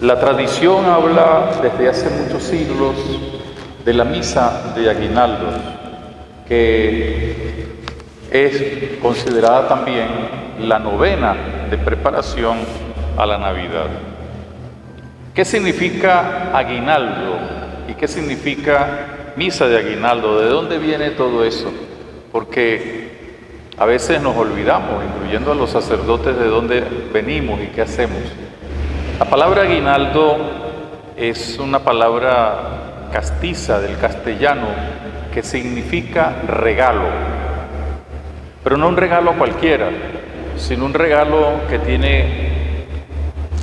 La tradición habla desde hace muchos siglos de la misa de aguinaldo, que es considerada también la novena de preparación a la Navidad. ¿Qué significa aguinaldo y qué significa misa de aguinaldo? ¿De dónde viene todo eso? Porque a veces nos olvidamos, incluyendo a los sacerdotes, de dónde venimos y qué hacemos. La palabra aguinaldo es una palabra castiza del castellano que significa regalo, pero no un regalo cualquiera, sino un regalo que tiene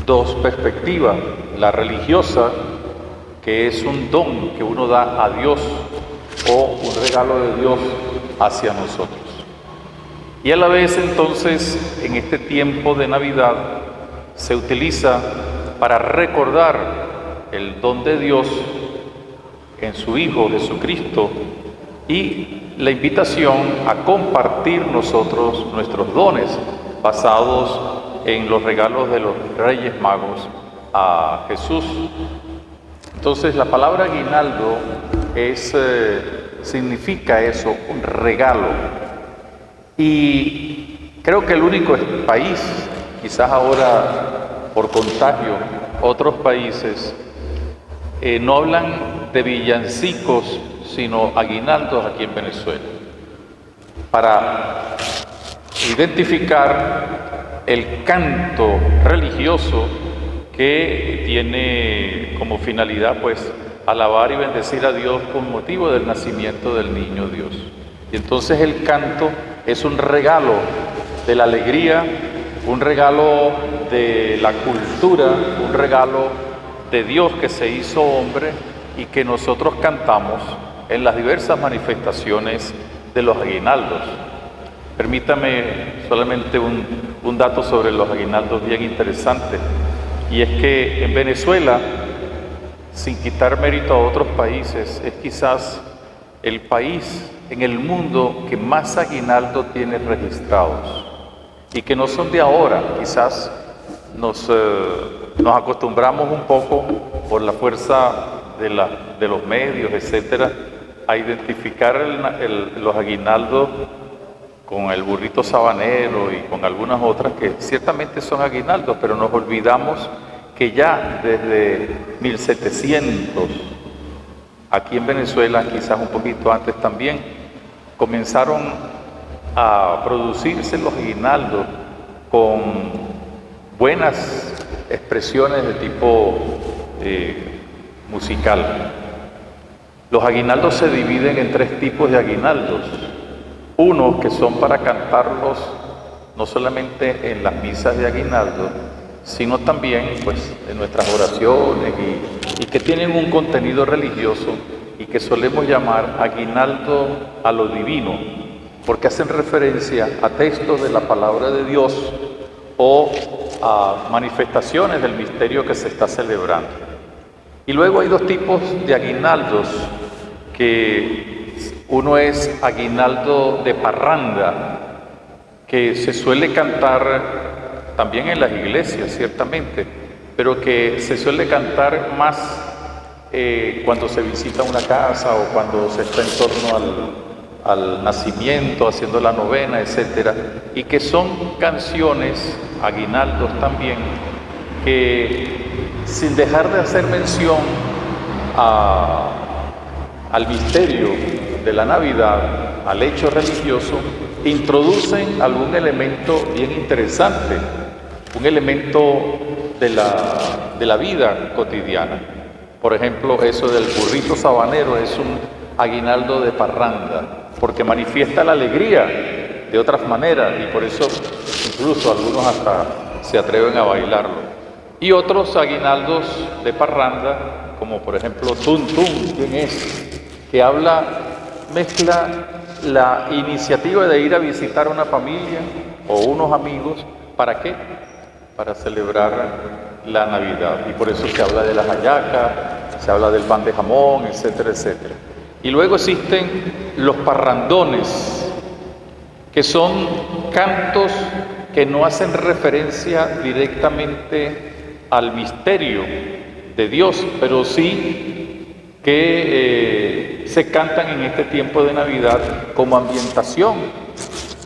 dos perspectivas: la religiosa, que es un don que uno da a Dios o un regalo de Dios hacia nosotros. Y a la vez, entonces, en este tiempo de Navidad se utiliza para recordar el don de Dios en su Hijo Jesucristo y la invitación a compartir nosotros nuestros dones basados en los regalos de los Reyes Magos a Jesús. Entonces, la palabra aguinaldo significa eso, un regalo. Y creo que el único país, quizás ahora por contagio, otros países no hablan de villancicos, sino aguinaldos aquí en Venezuela, para identificar el canto religioso que tiene como finalidad, pues, alabar y bendecir a Dios con motivo del nacimiento del niño Dios. Y entonces el canto es un regalo de la alegría, un regalo de la cultura, un regalo de Dios que se hizo hombre y que nosotros cantamos en las diversas manifestaciones de los aguinaldos. Permítame solamente un dato sobre los aguinaldos bien interesante, y es que en Venezuela, sin quitar mérito a otros países, es quizás el país en el mundo que más aguinaldos tiene registrados, y que no son de ahora. Quizás nos acostumbramos un poco por la fuerza de los medios, etcétera, a identificar los aguinaldos con el burrito sabanero y con algunas otras que ciertamente son aguinaldos, pero nos olvidamos que ya desde 1700, aquí en Venezuela, quizás un poquito antes también, comenzaron a producirse los aguinaldos con buenas expresiones de tipo musical. Los aguinaldos se dividen en tres tipos de aguinaldos. Unos que son para cantarlos no solamente en las misas de aguinaldo, sino también, pues, en nuestras oraciones y que tienen un contenido religioso y que solemos llamar aguinaldo a lo divino, porque hacen referencia a textos de la palabra de Dios o a manifestaciones del misterio que se está celebrando. Y luego hay dos tipos de aguinaldos, que uno es aguinaldo de parranda, que se suele cantar también en las iglesias, ciertamente, pero que se suele cantar más cuando se visita una casa o cuando se está en torno al nacimiento, haciendo la novena, etcétera, y que son canciones, aguinaldos también, que sin dejar de hacer mención al misterio de la Navidad, al hecho religioso, introducen algún elemento bien interesante, un elemento de la vida cotidiana. Por ejemplo, eso del burrito sabanero es un aguinaldo de parranda, porque manifiesta la alegría de otras maneras, y por eso incluso algunos hasta se atreven a bailarlo. Y otros aguinaldos de parranda, como por ejemplo Tum Tum, ¿quién es? Que mezcla la iniciativa de ir a visitar a una familia o unos amigos. ¿Para qué? Para celebrar la Navidad. Y por eso se habla de las hallacas, se habla del pan de jamón, etcétera, etcétera. Y luego existen los parrandones, que son cantos que no hacen referencia directamente al misterio de Dios, pero sí que se cantan en este tiempo de Navidad como ambientación,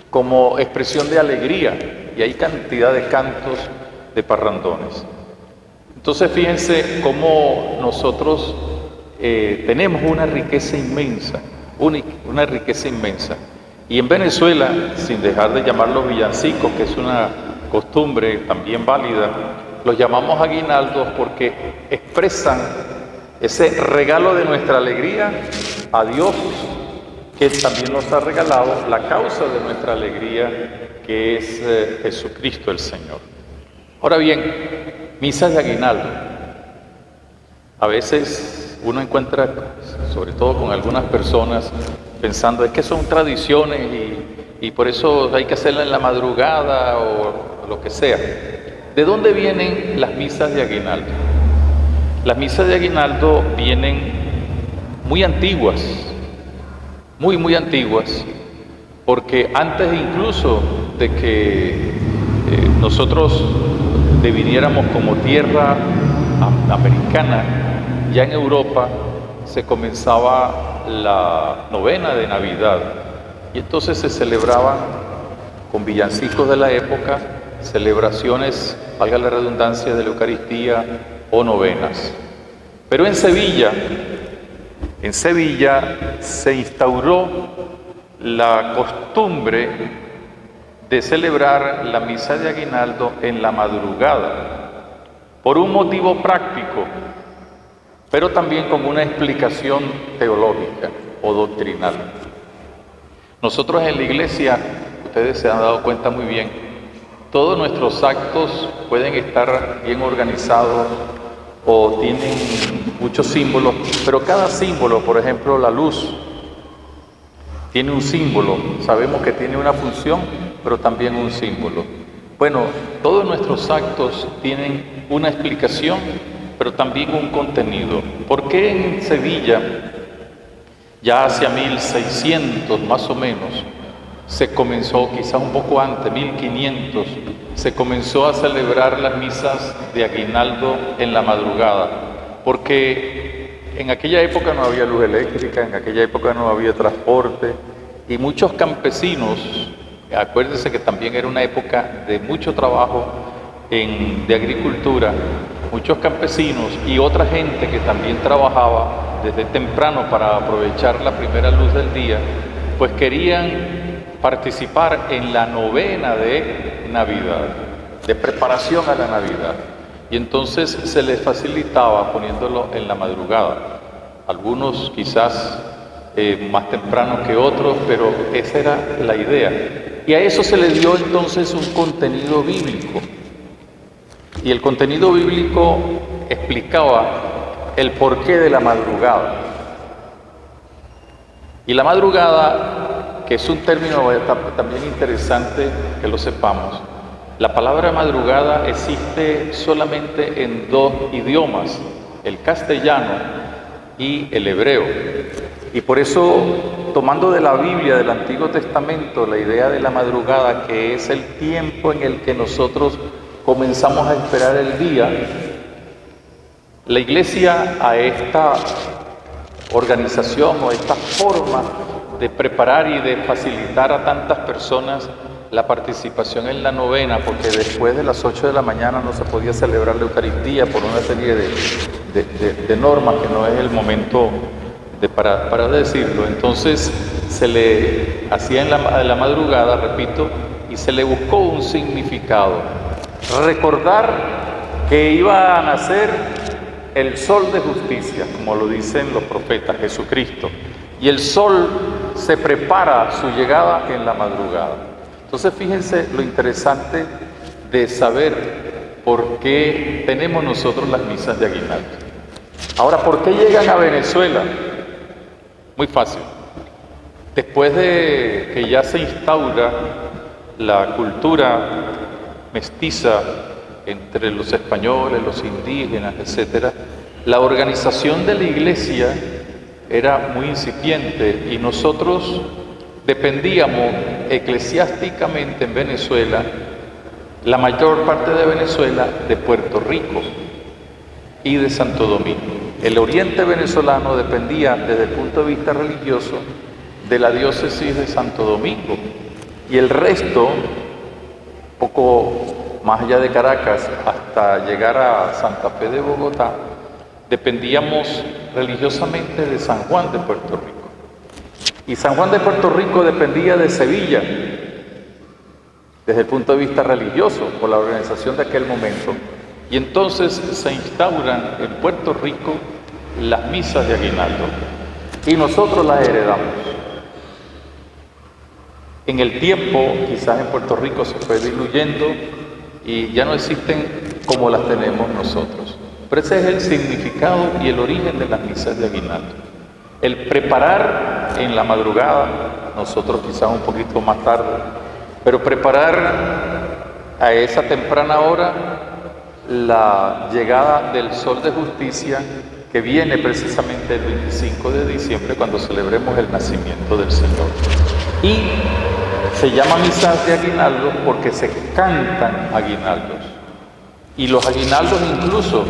como expresión de alegría, y hay cantidad de cantos de parrandones. Entonces fíjense cómo nosotros tenemos una riqueza inmensa, una riqueza inmensa. Y en Venezuela, sin dejar de llamarlos villancicos, que es una costumbre también válida, los llamamos aguinaldos porque expresan ese regalo de nuestra alegría a Dios, que también nos ha regalado la causa de nuestra alegría, que es Jesucristo el Señor. Ahora bien, misas de aguinaldo. A veces uno encuentra, sobre todo con algunas personas, pensando es que son tradiciones y por eso hay que hacerla en la madrugada o lo que sea. ¿De dónde vienen las misas de aguinaldo? Las misas de aguinaldo vienen muy antiguas, muy antiguas, porque antes incluso de que nosotros deviniéramos como tierra americana, ya en Europa se comenzaba la novena de Navidad y entonces se celebraban con villancicos de la época, celebraciones, valga la redundancia, de la Eucaristía o novenas. Pero en Sevilla se instauró la costumbre de celebrar la misa de aguinaldo en la madrugada, por un motivo práctico, pero también con una explicación teológica o doctrinal. Nosotros en la iglesia, ustedes se han dado cuenta muy bien, todos nuestros actos pueden estar bien organizados o tienen muchos símbolos, pero cada símbolo, por ejemplo, la luz, tiene un símbolo, sabemos que tiene una función, pero también un símbolo. Bueno, todos nuestros actos tienen una explicación, pero también un contenido. ¿Por qué en Sevilla, ya hacia 1600 más o menos, se comenzó, quizás un poco antes, 1500, se comenzó a celebrar las misas de aguinaldo en la madrugada? Porque en aquella época no había luz eléctrica, en aquella época no había transporte, y muchos campesinos, acuérdense que también era una época de mucho trabajo de agricultura, muchos campesinos y otra gente que también trabajaba desde temprano para aprovechar la primera luz del día, pues querían participar en la novena de Navidad, de preparación a la Navidad. Y entonces se les facilitaba poniéndolo en la madrugada. Algunos quizás más temprano que otros, pero esa era la idea. Y a eso se le dio entonces un contenido bíblico. Y el contenido bíblico explicaba el porqué de la madrugada. Y la madrugada, que es un término también interesante que lo sepamos, la palabra madrugada existe solamente en dos idiomas, el castellano y el hebreo. Y por eso, tomando de la Biblia, del Antiguo Testamento, la idea de la madrugada, que es el tiempo en el que nosotros comenzamos a esperar el día, la Iglesia a esta organización o esta forma de preparar y de facilitar a tantas personas la participación en la novena, porque después de las 8 de la mañana no se podía celebrar la Eucaristía por una serie de normas que no es el momento para decirlo. Entonces se le hacía en la madrugada, repito, y se le buscó un significado. Recordar que iba a nacer el sol de justicia, como lo dicen los profetas, Jesucristo. Y el sol se prepara su llegada en la madrugada. Entonces fíjense lo interesante de saber por qué tenemos nosotros las misas de aguinaldo. Ahora, ¿por qué llegan a Venezuela? Muy fácil. Después de que ya se instaura la cultura mestiza entre los españoles, los indígenas, etc., la organización de la iglesia era muy incipiente y nosotros dependíamos eclesiásticamente en Venezuela la mayor parte de Venezuela, de Puerto Rico y de Santo Domingo. El oriente venezolano dependía desde el punto de vista religioso de la diócesis de Santo Domingo, y el resto, poco más allá de Caracas hasta llegar a Santa Fe de Bogotá, dependíamos religiosamente de San Juan de Puerto Rico. Y San Juan de Puerto Rico dependía de Sevilla desde el punto de vista religioso, por la organización de aquel momento. Y entonces se instauran en Puerto Rico las misas de aguinaldo y nosotros las heredamos. En el tiempo, quizás en Puerto Rico se fue diluyendo y ya no existen como las tenemos nosotros. Pero ese es el significado y el origen de las misas de aguinaldo. El preparar en la madrugada, nosotros quizás un poquito más tarde, pero preparar a esa temprana hora la llegada del sol de justicia, que viene precisamente el 25 de diciembre, cuando celebremos el nacimiento del Señor. Y se llama misas de aguinaldo porque se cantan aguinaldos. Y los aguinaldos, incluso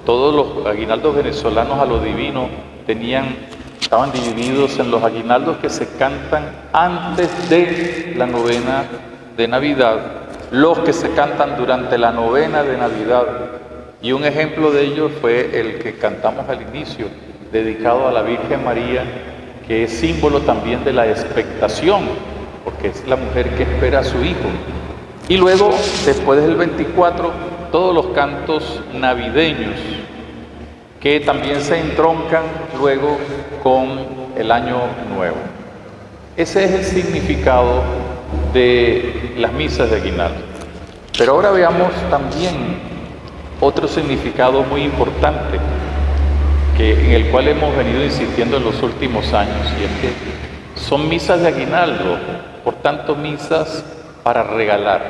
todos los aguinaldos venezolanos a lo divino, estaban divididos en los aguinaldos que se cantan antes de la novena de Navidad, los que se cantan durante la novena de Navidad. Y un ejemplo de ello fue el que cantamos al inicio, dedicado a la Virgen María, que es símbolo también de la expectación, porque es la mujer que espera a su hijo. Y luego, después del 24, todos los cantos navideños, que también se entroncan luego con el Año Nuevo. Ese es el significado de las misas de aguinaldo. Pero ahora veamos también otro significado muy importante, en el cual hemos venido insistiendo en los últimos años, y es que son misas de aguinaldo, por tanto misas para regalar.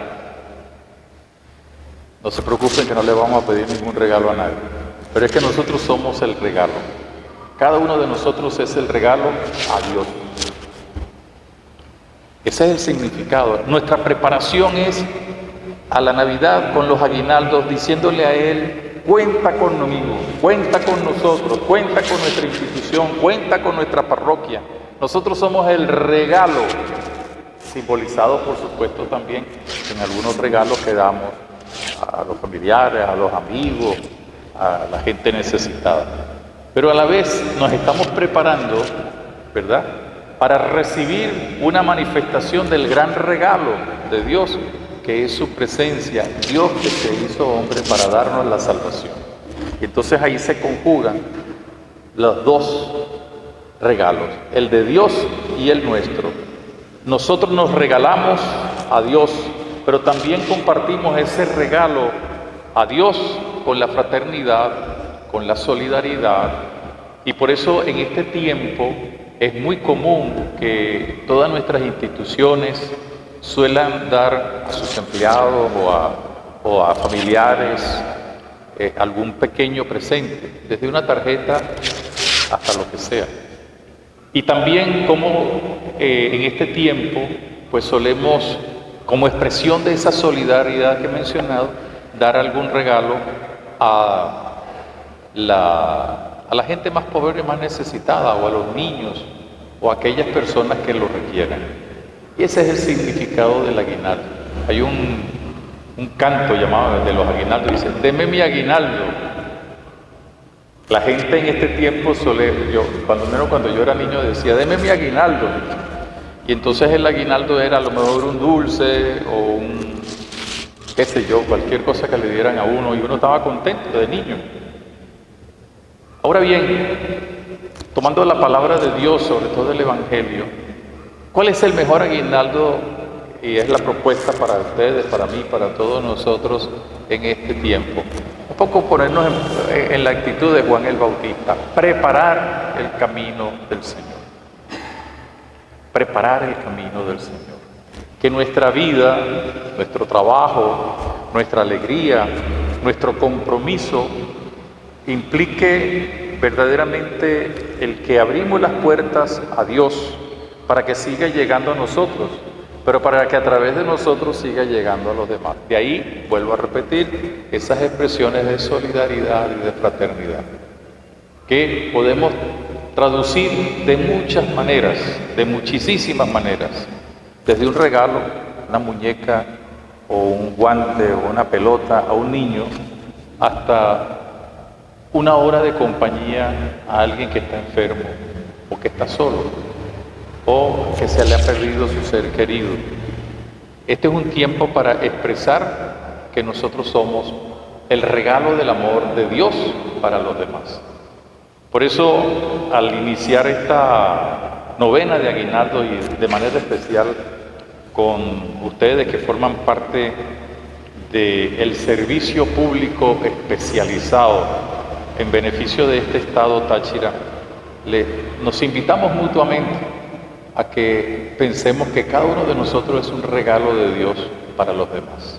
No se preocupen que no le vamos a pedir ningún regalo a nadie, pero es que nosotros somos el regalo. Cada uno de nosotros es el regalo a Dios. Ese es el significado. Nuestra preparación es a la Navidad con los aguinaldos, diciéndole a Él: cuenta conmigo, cuenta con nosotros, cuenta con nuestra institución, cuenta con nuestra parroquia. Nosotros somos el regalo, simbolizado por supuesto también en algunos regalos que damos a los familiares, a los amigos, a la gente necesitada. Pero a la vez nos estamos preparando, ¿verdad?, para recibir una manifestación del gran regalo de Dios, que es su presencia, Dios que se hizo hombre para darnos la salvación. Y entonces ahí se conjugan los dos regalos, el de Dios y el nuestro. Nosotros nos regalamos a Dios, pero también compartimos ese regalo a Dios con la fraternidad, con la solidaridad. Y por eso en este tiempo es muy común que todas nuestras instituciones suelan dar a sus empleados o a familiares algún pequeño presente, desde una tarjeta hasta lo que sea. Y también como en este tiempo pues solemos, como expresión de esa solidaridad que he mencionado, dar algún regalo a la gente más pobre y más necesitada, o a los niños, o a aquellas personas que lo requieran. Y ese es el significado del aguinaldo. Hay un canto llamado de los aguinaldos, dice: deme mi aguinaldo. La gente en este tiempo cuando yo era niño decía: deme mi aguinaldo. Y entonces el aguinaldo era a lo mejor un dulce o qué sé yo, cualquier cosa que le dieran a uno, y uno estaba contento de niño. Ahora bien, tomando la palabra de Dios, sobre todo el Evangelio, ¿cuál es el mejor aguinaldo? Y es la propuesta para ustedes, para mí, para todos nosotros en este tiempo. Un poco ponernos en la actitud de Juan el Bautista: preparar el camino del Señor. Preparar el camino del Señor. Que nuestra vida, nuestro trabajo, nuestra alegría, nuestro compromiso implique verdaderamente el que abrimos las puertas a Dios para que siga llegando a nosotros, pero para que a través de nosotros siga llegando a los demás. De ahí, vuelvo a repetir, esas expresiones de solidaridad y de fraternidad, que podemos traducir de muchas maneras, de muchísimas maneras, desde un regalo, una muñeca o un guante o una pelota a un niño, hasta una hora de compañía a alguien que está enfermo o que está solo o que se le ha perdido su ser querido. Este es un tiempo para expresar que nosotros somos el regalo del amor de Dios para los demás. Por eso, al iniciar esta novena de aguinaldo y de manera especial con ustedes que forman parte del servicio público especializado en beneficio de este estado Táchira, nos invitamos mutuamente a que pensemos que cada uno de nosotros es un regalo de Dios para los demás.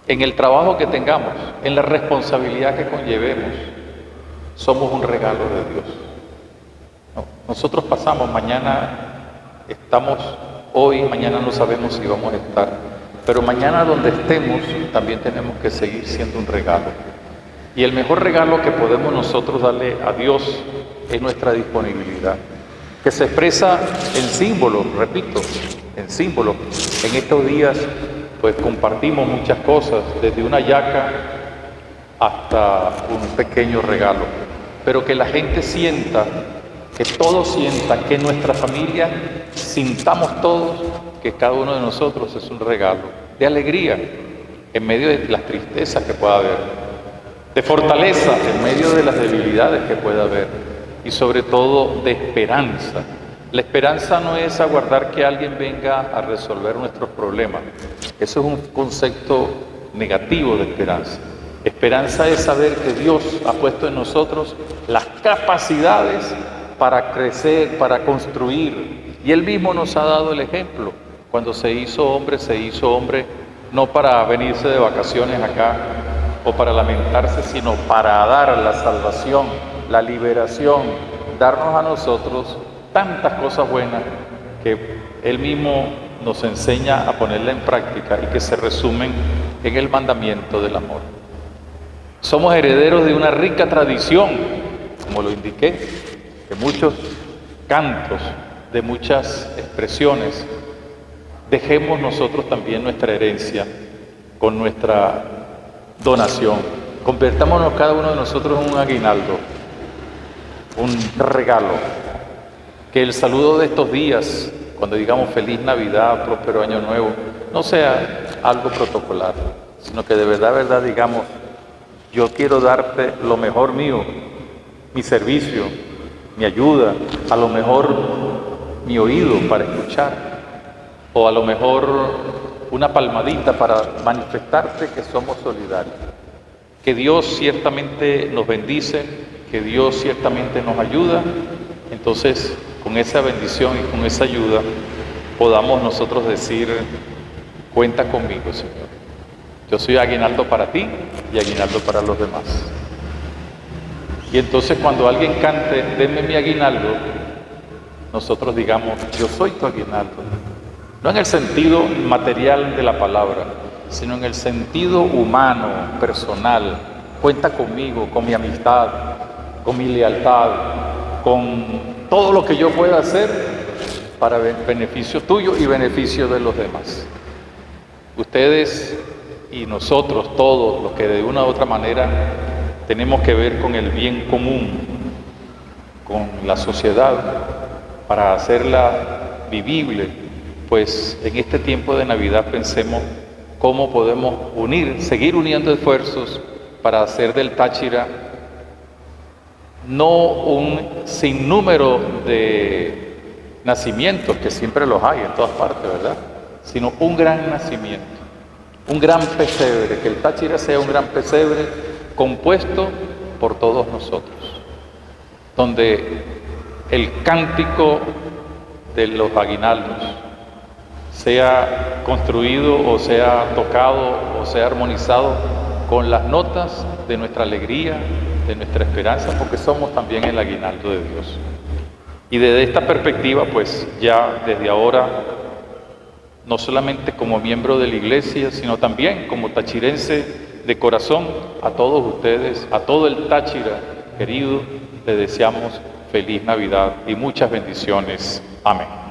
En el trabajo que tengamos, en la responsabilidad que conllevemos, somos un regalo de Dios. Nosotros pasamos, mañana estamos, hoy, mañana no sabemos si vamos a estar, pero mañana donde estemos también tenemos que seguir siendo un regalo. Y el mejor regalo que podemos nosotros darle a Dios es nuestra disponibilidad, que se expresa en símbolos, repito, en símbolos. En estos días pues compartimos muchas cosas, desde una hallaca hasta un pequeño regalo, pero que la gente sienta, que todos sientan, que nuestra familia sintamos todos que cada uno de nosotros es un regalo de alegría en medio de las tristezas que pueda haber, de fortaleza en medio de las debilidades que pueda haber y sobre todo de esperanza. La esperanza no es aguardar que alguien venga a resolver nuestros problemas. Eso es un concepto negativo de esperanza. Esperanza es saber que Dios ha puesto en nosotros las capacidades para crecer, para construir. Y Él mismo nos ha dado el ejemplo. Cuando se hizo hombre no para venirse de vacaciones acá o para lamentarse, sino para dar la salvación, la liberación, darnos a nosotros tantas cosas buenas que Él mismo nos enseña a ponerla en práctica y que se resumen en el mandamiento del amor. Somos herederos de una rica tradición, como lo indiqué, de muchos cantos, de muchas expresiones. Dejemos nosotros también nuestra herencia con nuestra donación. Convertámonos cada uno de nosotros en un aguinaldo, un regalo. Que el saludo de estos días, cuando digamos feliz Navidad, próspero año nuevo, no sea algo protocolar, sino que de verdad digamos, yo quiero darte lo mejor mío, mi servicio, mi ayuda, a lo mejor mi oído para escuchar, o a lo mejor una palmadita para manifestarte que somos solidarios. Que Dios ciertamente nos bendice, que Dios ciertamente nos ayuda. Entonces, con esa bendición y con esa ayuda, podamos nosotros decir, cuenta conmigo, Señor. Yo soy aguinaldo para ti y aguinaldo para los demás. Y entonces cuando alguien cante, denme mi aguinaldo, nosotros digamos, yo soy tu aguinaldo. No en el sentido material de la palabra, sino en el sentido humano, personal. Cuenta conmigo, con mi amistad, con mi lealtad, con todo lo que yo pueda hacer para beneficio tuyo y beneficio de los demás. Ustedes y nosotros, todos los que de una u otra manera tenemos que ver con el bien común, con la sociedad, para hacerla vivible, pues en este tiempo de Navidad pensemos cómo podemos seguir uniendo esfuerzos para hacer del Táchira no un sinnúmero de nacimientos, que siempre los hay en todas partes, ¿verdad? Sino un gran nacimiento, un gran pesebre, que el Táchira sea un gran pesebre compuesto por todos nosotros, donde el cántico de los aguinaldos sea construido o sea tocado o sea armonizado con las notas de nuestra alegría, de nuestra esperanza, porque somos también el aguinaldo de Dios. Y desde esta perspectiva, pues ya desde ahora no solamente como miembro de la iglesia, sino también como tachirense de corazón. A todos ustedes, a todo el Táchira querido, le deseamos feliz Navidad y muchas bendiciones. Amén.